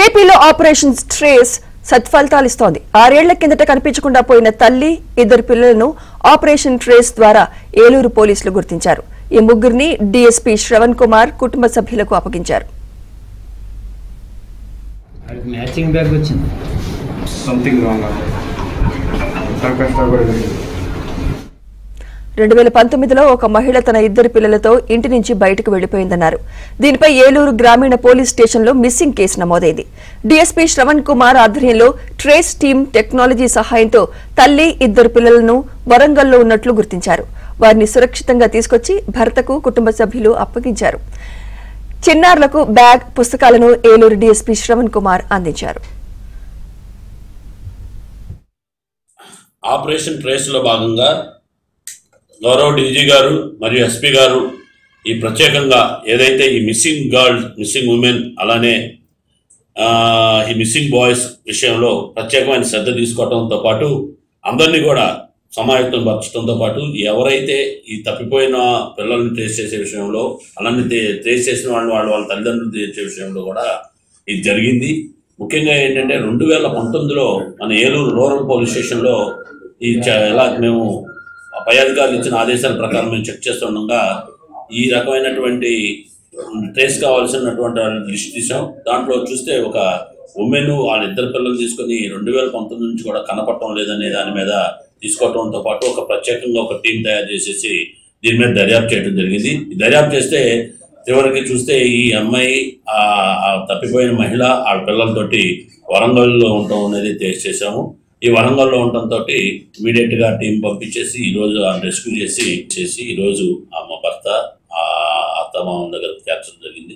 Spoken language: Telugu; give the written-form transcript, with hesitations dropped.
ఏపీలో ఆపరేషన్ ట్రేస్ సత్ఫలితాలిస్తోంది. 6 ఏళ్ల కిందట కనిపించకుండా పోయిన తల్లి, 2 పిల్లలను ఆపరేషన్ ట్రేస్ ద్వారా ఏలూరు పోలీసులు గుర్తించారు. ఈ ముగ్గురిని డీఎస్పీ శ్రవణ్ కుమార్ కుటుంబ సభ్యులకు అప్పగించారు. 2019లో ఒక మహిళ తన 2 పిల్లలతో ఇంటి నుంచి బయటకు వెళ్లిపోయిందన్నారు. దీనిపై ఏలూరు గ్రామీణ పోలీస్ స్టేషన్లో మిస్సింగ్ కేసు నమోదైంది. డీఎస్పీ శ్రవణ్ కుమార్ ఆధ్వర్యంలో ట్రేస్ టీం టెక్నాలజీ సహాయంతో తల్లి, 2 పిల్లలను వరంగల్లో ఉన్నట్లు గుర్తించారు. వారిని సురక్షితంగా తీసుకొచ్చి భర్తకు కుటుంబ సభ్యులు అప్పగించారు. చిన్నారులకు బ్యాగ్, పుస్తకాలను ఏలూరు డీఎస్పీ శ్రవణ్ కుమార్ అందించారు. ఆపరేషన్ ట్రేస్ లో భాగంగా గౌరవ డీజీ గారు మరియు ఎస్పీ గారు ఈ ప్రత్యేకంగా ఏదైతే ఈ మిస్సింగ్ గర్ల్స్, మిస్సింగ్ ఉమెన్, అలానే ఈ మిస్సింగ్ బాయ్స్ విషయంలో ప్రత్యేకమైన శ్రద్ధ తీసుకోవడంతో పాటు అందరినీ కూడా సమాయత్తం పరచడంతో పాటు ఎవరైతే ఈ తప్పిపోయిన పిల్లల్ని ట్రేస్ చేసే విషయంలో, అలానే ట్రేస్ చేసిన వాళ్ళ తల్లిదండ్రులు తీర్చే విషయంలో కూడా ఇది జరిగింది. ముఖ్యంగా ఏంటంటే 2019లో మన ఏలూరు రూరల్ పోలీస్ స్టేషన్లో ఇలా మేము పై అధికారులు ఇచ్చిన ఆదేశాల ప్రకారం మేము చెక్ చేస్తుండగా ఈ రకమైనటువంటి ట్రేస్ కావాల్సినటువంటి లిస్ట్ తీసాం. దాంట్లో చూస్తే ఒక ఉమెన్ వాళ్ళ 2 పిల్లలు తీసుకుని 2019 నుంచి కూడా కనపడటం లేదనే దాని మీద తీసుకోవడంతో పాటు ఒక ప్రత్యేకంగా ఒక టీం తయారు చేసేసి దీని మీద దర్యాప్తు చేయడం జరిగింది. ఈ దర్యాప్తు చేస్తే చివరికి చూస్తే ఈ అమ్మాయి తప్పిపోయిన మహిళ ఆ పిల్లలతోటి వరంగల్లో ఉండటం అనేది చేసాము. ఈ వరంగల్లో ఉండటంతో ఇమీడియట్ గా టీం పంపించేసి ఈ రోజు రెస్క్యూ చేసి ఈ రోజు మా భర్త, అత్తమామ దగ్గర చేర్చడం జరిగింది.